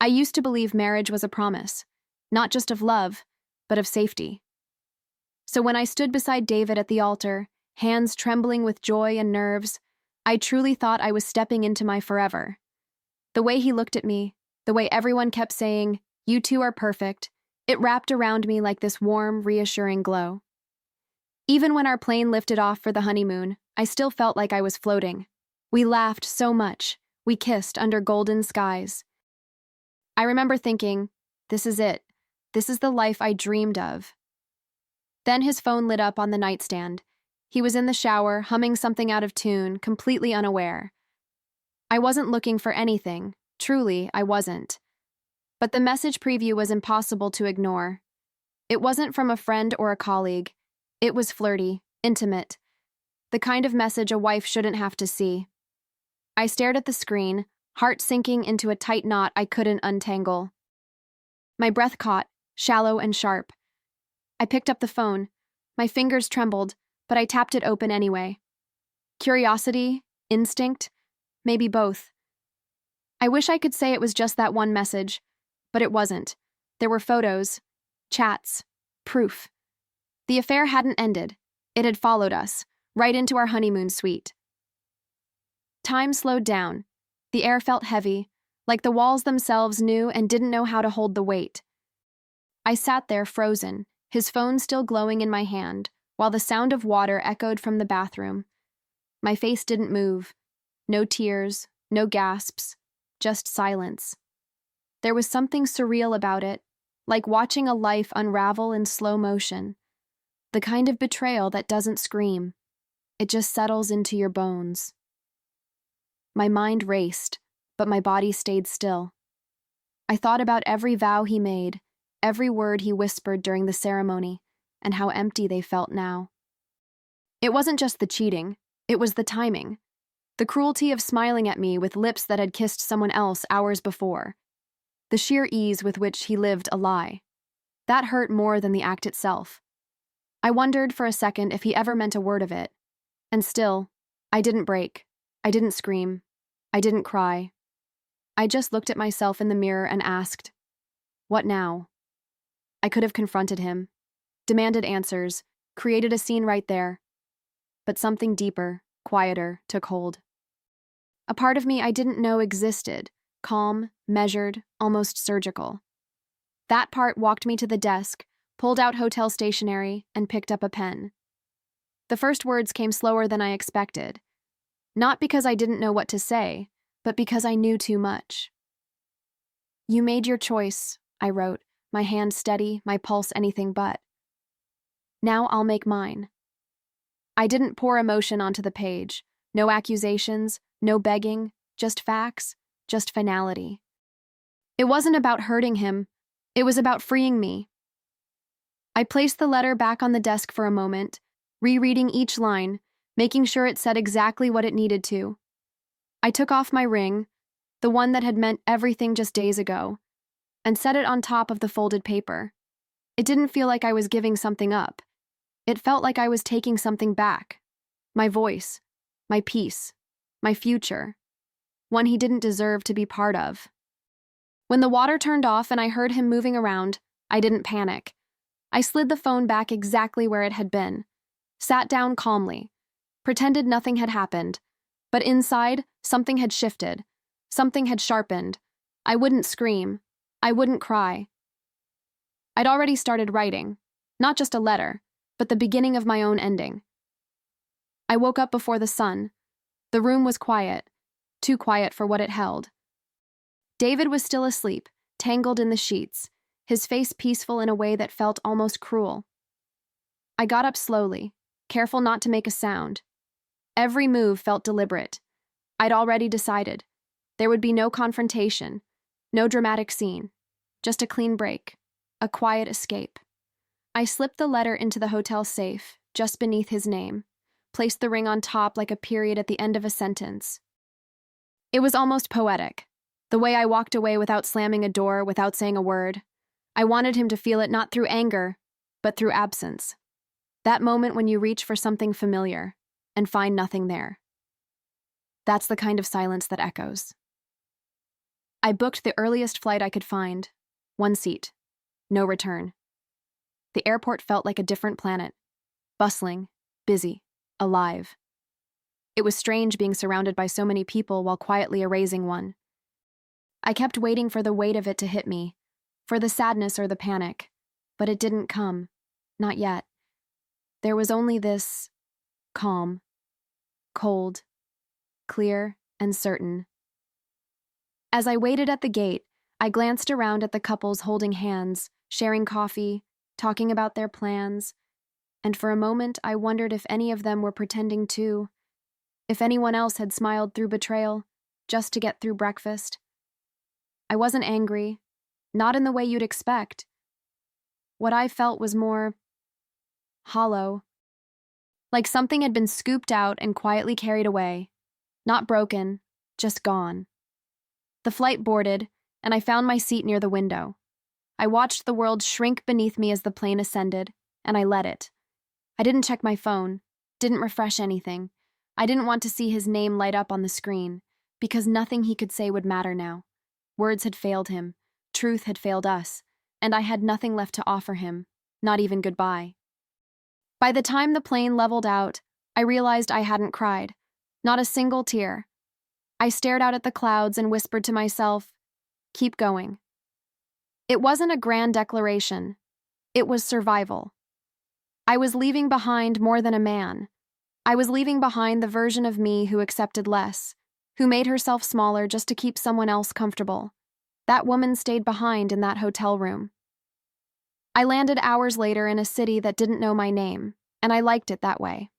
I used to believe marriage was a promise, not just of love, but of safety. So when I stood beside David at the altar, hands trembling with joy and nerves, I truly thought I was stepping into my forever. The way he looked at me, the way everyone kept saying, "You two are perfect," it wrapped around me like this warm, reassuring glow. Even when our plane lifted off for the honeymoon, I still felt like I was floating. We laughed so much. We kissed under golden skies. I remember thinking, this is it. This is the life I dreamed of. Then his phone lit up on the nightstand. He was in the shower, humming something out of tune, completely unaware. I wasn't looking for anything. Truly, I wasn't. But the message preview was impossible to ignore. It wasn't from a friend or a colleague. It was flirty, intimate. The kind of message a wife shouldn't have to see. I stared at the screen, heart sinking into a tight knot I couldn't untangle. My breath caught, shallow and sharp. I picked up the phone. My fingers trembled, but I tapped it open anyway. Curiosity? Instinct? Maybe both. I wish I could say it was just that one message, but it wasn't. There were photos, chats, proof. The affair hadn't ended. It had followed us, right into our honeymoon suite. Time slowed down. The air felt heavy, like the walls themselves knew and didn't know how to hold the weight. I sat there frozen, his phone still glowing in my hand, while the sound of water echoed from the bathroom. My face didn't move. No tears, no gasps, just silence. There was something surreal about it, like watching a life unravel in slow motion. The kind of betrayal that doesn't scream. It just settles into your bones. My mind raced, but my body stayed still. I thought about every vow he made, every word he whispered during the ceremony, and how empty they felt now. It wasn't just the cheating, it was the timing. The cruelty of smiling at me with lips that had kissed someone else hours before. The sheer ease with which he lived a lie. That hurt more than the act itself. I wondered for a second if he ever meant a word of it. And still, I didn't break. I didn't scream. I didn't cry. I just looked at myself in the mirror and asked, what now? I could have confronted him, demanded answers, created a scene right there. But something deeper, quieter, took hold. A part of me I didn't know existed, calm, measured, almost surgical. That part walked me to the desk, pulled out hotel stationery, and picked up a pen. The first words came slower than I expected. Not because I didn't know what to say, but because I knew too much. "You made your choice," I wrote, my hand steady, my pulse anything but. "Now I'll make mine." I didn't pour emotion onto the page. No accusations, no begging, just facts, just finality. It wasn't about hurting him. It was about freeing me. I placed the letter back on the desk for a moment, rereading each line, making sure it said exactly what it needed to. I took off my ring, the one that had meant everything just days ago, and set it on top of the folded paper. It didn't feel like I was giving something up. It felt like I was taking something back. My voice, my peace, my future. One he didn't deserve to be part of. When the water turned off and I heard him moving around, I didn't panic. I slid the phone back exactly where it had been, sat down calmly, pretended nothing had happened, but inside, something had shifted, something had sharpened. I wouldn't scream. I wouldn't cry. I'd already started writing, not just a letter, but the beginning of my own ending. I woke up before the sun. The room was quiet, too quiet for what it held. David was still asleep, tangled in the sheets, his face peaceful in a way that felt almost cruel. I got up slowly, careful not to make a sound. Every move felt deliberate. I'd already decided. There would be no confrontation, no dramatic scene, just a clean break, a quiet escape. I slipped the letter into the hotel safe, just beneath his name, placed the ring on top like a period at the end of a sentence. It was almost poetic, the way I walked away without slamming a door, without saying a word. I wanted him to feel it not through anger, but through absence. That moment when you reach for something familiar and find nothing there. That's the kind of silence that echoes. I booked the earliest flight I could find. 1 seat. No return. The airport felt like a different planet. Bustling, busy, alive. It was strange being surrounded by so many people while quietly erasing one. I kept waiting for the weight of it to hit me, for the sadness or the panic, but it didn't come. Not yet. There was only this calm, cold, clear, and certain. As I waited at the gate, I glanced around at the couples holding hands, sharing coffee, talking about their plans, and for a moment I wondered if any of them were pretending too, if anyone else had smiled through betrayal, just to get through breakfast. I wasn't angry, not in the way you'd expect. What I felt was more hollow, like something had been scooped out and quietly carried away, not broken, just gone. The flight boarded, and I found my seat near the window. I watched the world shrink beneath me as the plane ascended, and I let it. I didn't check my phone, didn't refresh anything. I didn't want to see his name light up on the screen, because nothing he could say would matter now. Words had failed him, truth had failed us, and I had nothing left to offer him, not even goodbye. By the time the plane leveled out, I realized I hadn't cried, not a single tear. I stared out at the clouds and whispered to myself, "Keep going." It wasn't a grand declaration. It was survival. I was leaving behind more than a man. I was leaving behind the version of me who accepted less, who made herself smaller just to keep someone else comfortable. That woman stayed behind in that hotel room. I landed hours later in a city that didn't know my name, and I liked it that way.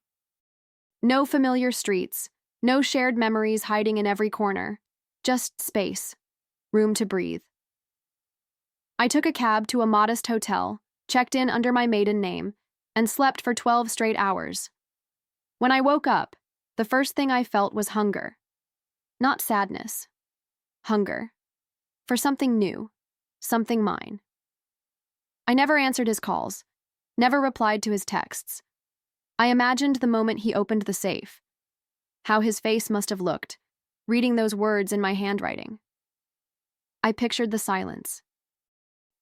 No familiar streets, no shared memories hiding in every corner, just space, room to breathe. I took a cab to a modest hotel, checked in under my maiden name, and slept for 12 straight hours. When I woke up, the first thing I felt was hunger. Not sadness. Hunger. For something new. Something mine. I never answered his calls. Never replied to his texts. I imagined the moment he opened the safe. How his face must have looked, reading those words in my handwriting. I pictured the silence.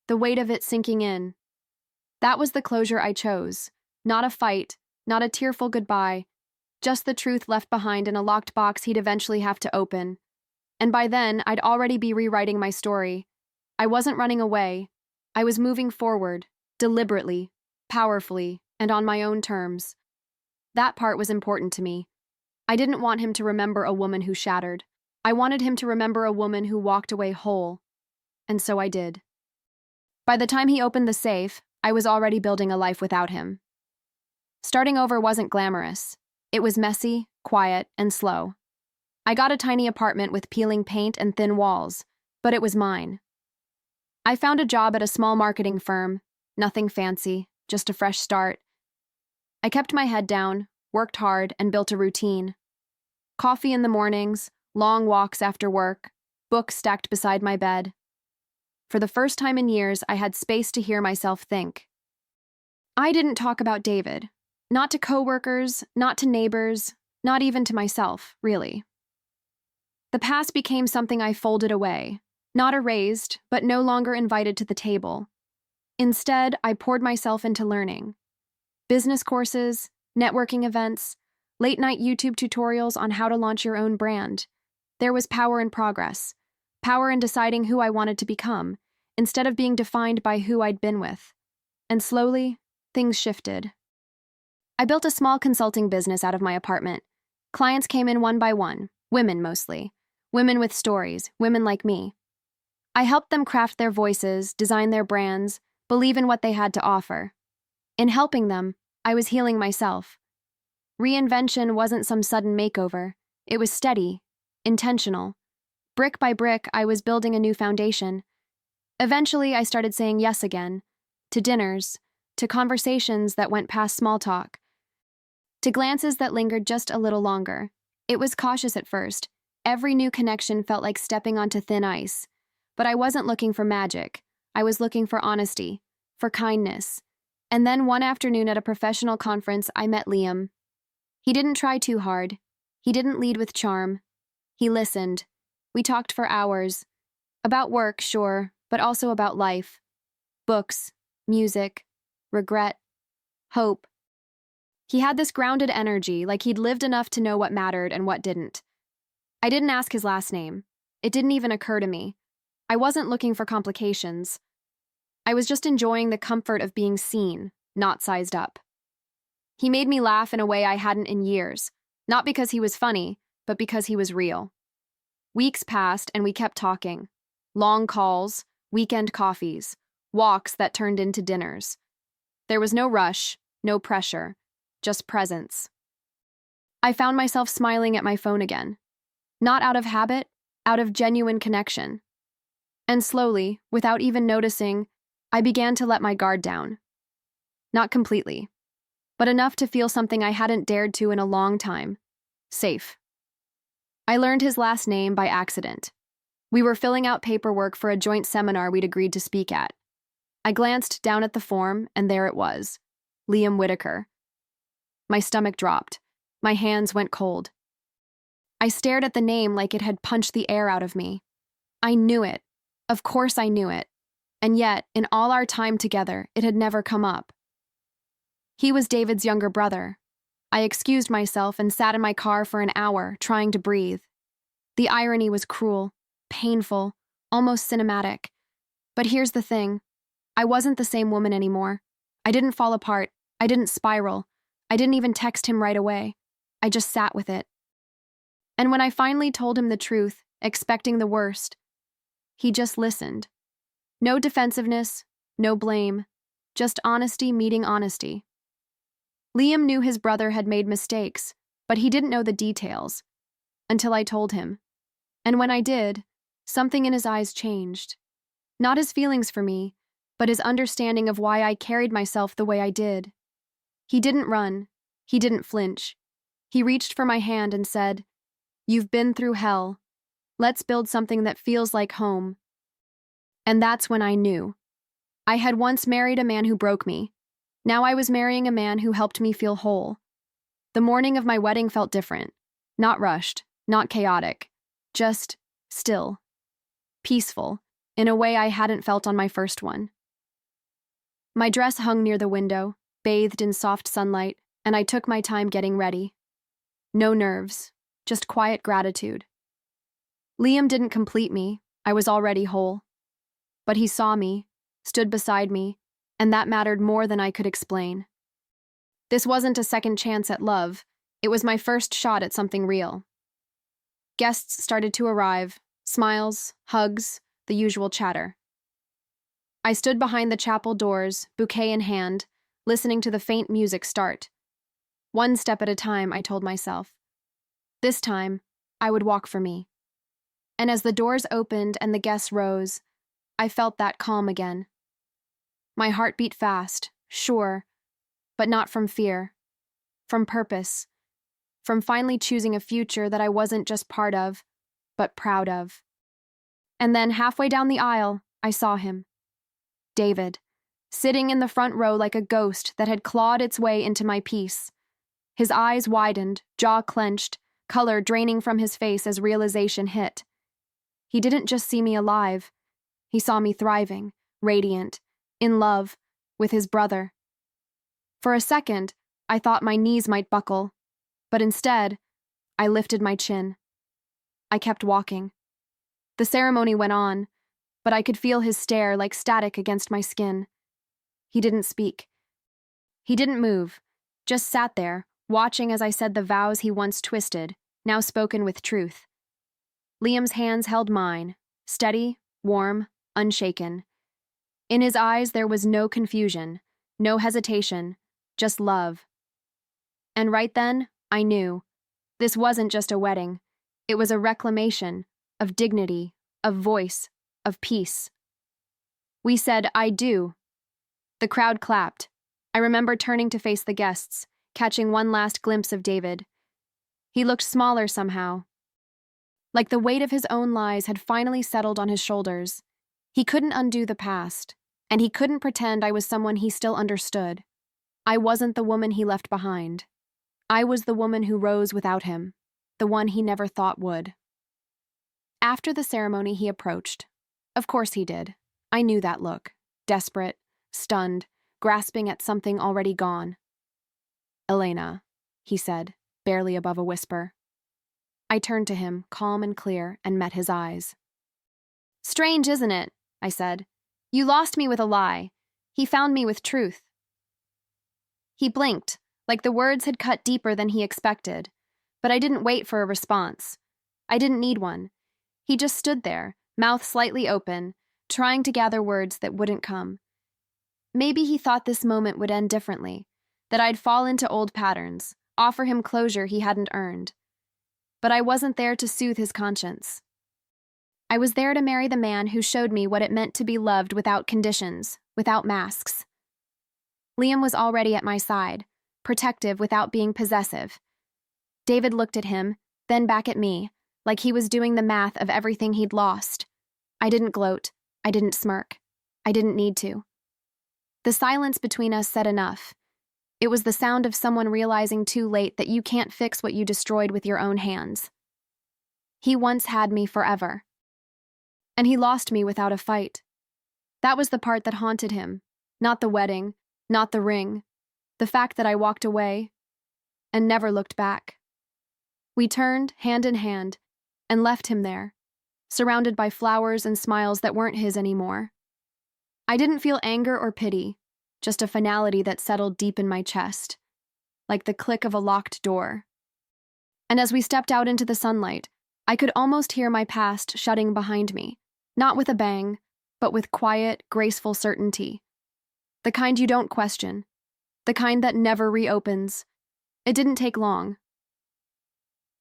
The weight of it sinking in. That was the closure I chose. Not a fight, not a tearful goodbye, just the truth left behind in a locked box he'd eventually have to open. And by then, I'd already be rewriting my story. I wasn't running away. I was moving forward, deliberately, powerfully, and on my own terms. That part was important to me. I didn't want him to remember a woman who shattered. I wanted him to remember a woman who walked away whole. And so I did. By the time he opened the safe, I was already building a life without him. Starting over wasn't glamorous. It was messy, quiet, and slow. I got a tiny apartment with peeling paint and thin walls, but it was mine. I found a job at a small marketing firm, nothing fancy, just a fresh start. I kept my head down, worked hard, and built a routine. Coffee in the mornings, long walks after work, books stacked beside my bed. For the first time in years, I had space to hear myself think. I didn't talk about David. Not to coworkers, not to neighbors, not even to myself, really. The past became something I folded away, not erased, but no longer invited to the table. Instead, I poured myself into learning. Business courses, networking events, late-night YouTube tutorials on how to launch your own brand. There was power in progress, power in deciding who I wanted to become, instead of being defined by who I'd been with. And slowly, things shifted. I built a small consulting business out of my apartment. Clients came in one by one, women mostly. Women with stories, women like me. I helped them craft their voices, design their brands, believe in what they had to offer. In helping them, I was healing myself. Reinvention wasn't some sudden makeover. It was steady, intentional. Brick by brick, I was building a new foundation. Eventually, I started saying yes again, to dinners, to conversations that went past small talk, to glances that lingered just a little longer. It was cautious at first. Every new connection felt like stepping onto thin ice. But I wasn't looking for magic. I was looking for honesty, for kindness. And then one afternoon at a professional conference, I met Liam. He didn't try too hard. He didn't lead with charm. He listened. We talked for hours. About work, sure, but also about life. Books, music, regret, hope. He had this grounded energy, like he'd lived enough to know what mattered and what didn't. I didn't ask his last name. It didn't even occur to me. I wasn't looking for complications. I was just enjoying the comfort of being seen, not sized up. He made me laugh in a way I hadn't in years, not because he was funny, but because he was real. Weeks passed and we kept talking. Long calls, weekend coffees, walks that turned into dinners. There was no rush, no pressure, just presence. I found myself smiling at my phone again. Not out of habit, out of genuine connection. And slowly, without even noticing, I began to let my guard down. Not completely, but enough to feel something I hadn't dared to in a long time. Safe. I learned his last name by accident. We were filling out paperwork for a joint seminar we'd agreed to speak at. I glanced down at the form, and there it was. Liam Whitaker. My stomach dropped. My hands went cold. I stared at the name like it had punched the air out of me. I knew it. Of course I knew it. And yet, in all our time together, it had never come up. He was David's younger brother. I excused myself and sat in my car for an hour, trying to breathe. The irony was cruel, painful, almost cinematic. But here's the thing. I wasn't the same woman anymore. I didn't fall apart. I didn't spiral. I didn't even text him right away. I just sat with it. And when I finally told him the truth, expecting the worst, he just listened. No defensiveness, no blame, just honesty meeting honesty. Liam knew his brother had made mistakes, but he didn't know the details, until I told him. And when I did, something in his eyes changed. Not his feelings for me, but his understanding of why I carried myself the way I did. He didn't run. He didn't flinch. He reached for my hand and said, "You've been through hell. Let's build something that feels like home." And that's when I knew. I had once married a man who broke me. Now I was marrying a man who helped me feel whole. The morning of my wedding felt different. Not rushed, not chaotic. Just still. Peaceful, in a way I hadn't felt on my first one. My dress hung near the window, bathed in soft sunlight, and I took my time getting ready. No nerves, just quiet gratitude. Liam didn't complete me. I was already whole. But he saw me, stood beside me, and that mattered more than I could explain. This wasn't a second chance at love. It was my first shot at something real. Guests started to arrive, smiles, hugs, the usual chatter. I stood behind the chapel doors, bouquet in hand, listening to the faint music start. One step at a time, I told myself. This time, I would walk for me. And as the doors opened and the guests rose, I felt that calm again. My heart beat fast, sure, but not from fear. From purpose. From finally choosing a future that I wasn't just part of, but proud of. And then halfway down the aisle, I saw him. David, sitting in the front row like a ghost that had clawed its way into my peace. His eyes widened, jaw clenched, color draining from his face as realization hit. He didn't just see me alive. He saw me thriving, radiant, in love, with his brother. For a second, I thought my knees might buckle, but instead, I lifted my chin. I kept walking. The ceremony went on, but I could feel his stare like static against my skin. He didn't speak. He didn't move, just sat there, watching as I said the vows he once twisted, now spoken with truth. Liam's hands held mine, steady, warm, unshaken. In his eyes there was no confusion, no hesitation, just love. And right then, I knew. This wasn't just a wedding. It was a reclamation of dignity, of voice, of peace. We said, "I do." The crowd clapped. I remember turning to face the guests, catching one last glimpse of David. He looked smaller somehow. Like the weight of his own lies had finally settled on his shoulders. He couldn't undo the past, and he couldn't pretend I was someone he still understood. I wasn't the woman he left behind. I was the woman who rose without him, the one he never thought would. After the ceremony, he approached. Of course he did. I knew that look. Desperate, stunned, grasping at something already gone. "Elena," he said, barely above a whisper. I turned to him, calm and clear, and met his eyes. "Strange, isn't it?" I said. "You lost me with a lie. He found me with truth." He blinked, like the words had cut deeper than he expected, but I didn't wait for a response. I didn't need one. He just stood there, mouth slightly open, trying to gather words that wouldn't come. Maybe he thought this moment would end differently, that I'd fall into old patterns, offer him closure he hadn't earned. But I wasn't there to soothe his conscience. I was there to marry the man who showed me what it meant to be loved without conditions, without masks. Liam was already at my side, protective without being possessive. David looked at him, then back at me, like he was doing the math of everything he'd lost. I didn't gloat. I didn't smirk. I didn't need to. The silence between us said enough. It was the sound of someone realizing too late that you can't fix what you destroyed with your own hands. He once had me forever. And he lost me without a fight. That was the part that haunted him. Not the wedding, not the ring. The fact that I walked away and never looked back. We turned, hand in hand, and left him there, surrounded by flowers and smiles that weren't his anymore. I didn't feel anger or pity, just a finality that settled deep in my chest, like the click of a locked door. And as we stepped out into the sunlight, I could almost hear my past shutting behind me, not with a bang, but with quiet, graceful certainty. The kind you don't question, the kind that never reopens. It didn't take long.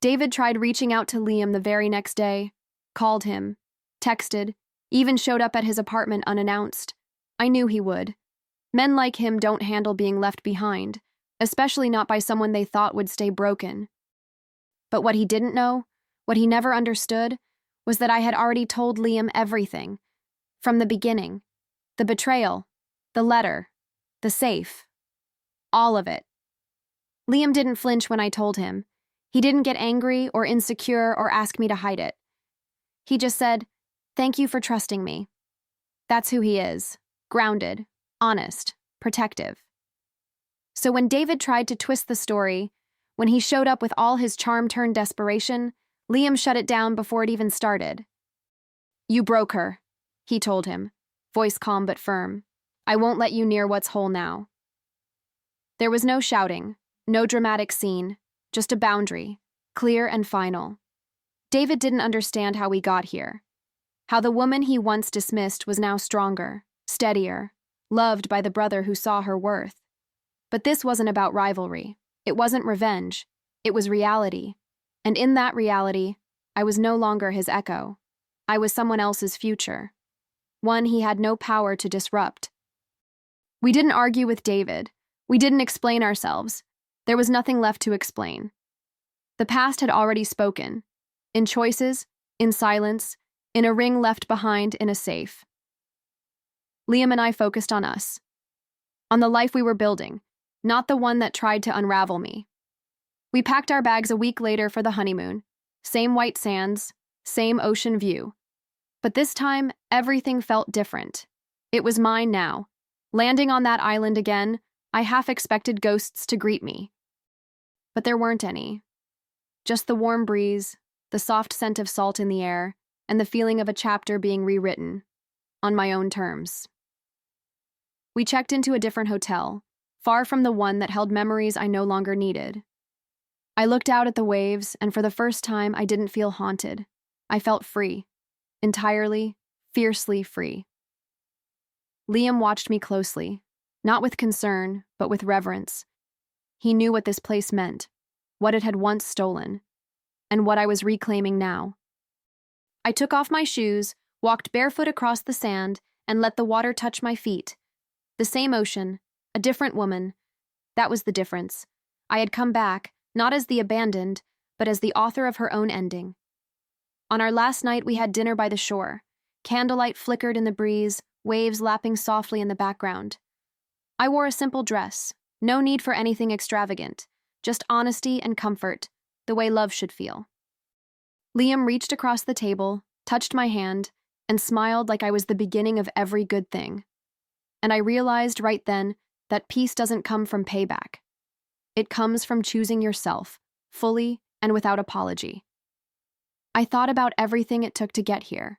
David tried reaching out to Liam the very next day, called him, texted, even showed up at his apartment unannounced. I knew he would. Men like him don't handle being left behind, especially not by someone they thought would stay broken. But what he didn't know, what he never understood, was that I had already told Liam everything. From the beginning. The betrayal. The letter. The safe. All of it. Liam didn't flinch when I told him. He didn't get angry or insecure or ask me to hide it. He just said, "Thank you for trusting me." That's who he is. Grounded. Honest. Protective. So when David tried to twist the story, when he showed up with all his charm turned desperation, Liam shut it down before it even started. "You broke her," he told him, voice calm but firm. "I won't let you near what's whole now." There was no shouting, no dramatic scene, just a boundary, clear and final. David didn't understand how we got here, how the woman he once dismissed was now stronger, steadier, loved by the brother who saw her worth. But this wasn't about rivalry. It wasn't revenge. It was reality. And in that reality, I was no longer his echo. I was someone else's future. One he had no power to disrupt. We didn't argue with David. We didn't explain ourselves. There was nothing left to explain. The past had already spoken. In choices, in silence, in a ring left behind in a safe. Liam and I focused on us. On the life we were building, not the one that tried to unravel me. We packed our bags a week later for the honeymoon. Same white sands, same ocean view. But this time, everything felt different. It was mine now. Landing on that island again, I half expected ghosts to greet me. But there weren't any. Just the warm breeze, the soft scent of salt in the air, and the feeling of a chapter being rewritten, on my own terms. We checked into a different hotel, far from the one that held memories I no longer needed. I looked out at the waves, and for the first time, I didn't feel haunted. I felt free. Entirely, fiercely free. Liam watched me closely, not with concern, but with reverence. He knew what this place meant, what it had once stolen, and what I was reclaiming now. I took off my shoes, walked barefoot across the sand, and let the water touch my feet. The same ocean, a different woman. That was the difference. I had come back, not as the abandoned, but as the author of her own ending. On our last night, we had dinner by the shore. Candlelight flickered in the breeze, waves lapping softly in the background. I wore a simple dress, no need for anything extravagant, just honesty and comfort, the way love should feel. Liam reached across the table, touched my hand, and smiled like I was the beginning of every good thing. And I realized right then that peace doesn't come from payback. It comes from choosing yourself, fully and without apology. I thought about everything it took to get here.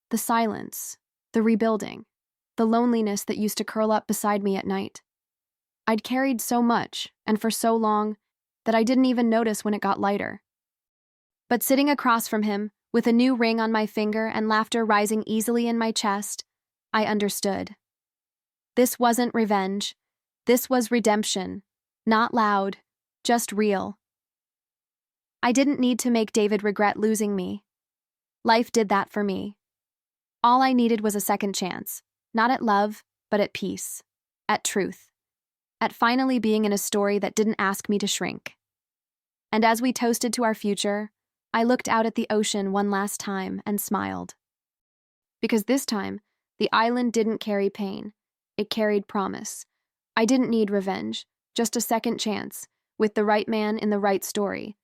The silence, the rebuilding, the loneliness that used to curl up beside me at night. I'd carried so much, and for so long, that I didn't even notice when it got lighter. But sitting across from him, with a new ring on my finger and laughter rising easily in my chest, I understood. This wasn't revenge. This was redemption. Not loud, just real. I didn't need to make David regret losing me. Life did that for me. All I needed was a second chance, not at love, but at peace, at truth, at finally being in a story that didn't ask me to shrink. And as we toasted to our future, I looked out at the ocean one last time and smiled. Because this time, the island didn't carry pain. It carried promise. I didn't need revenge, just a second chance, with the right man in the right story,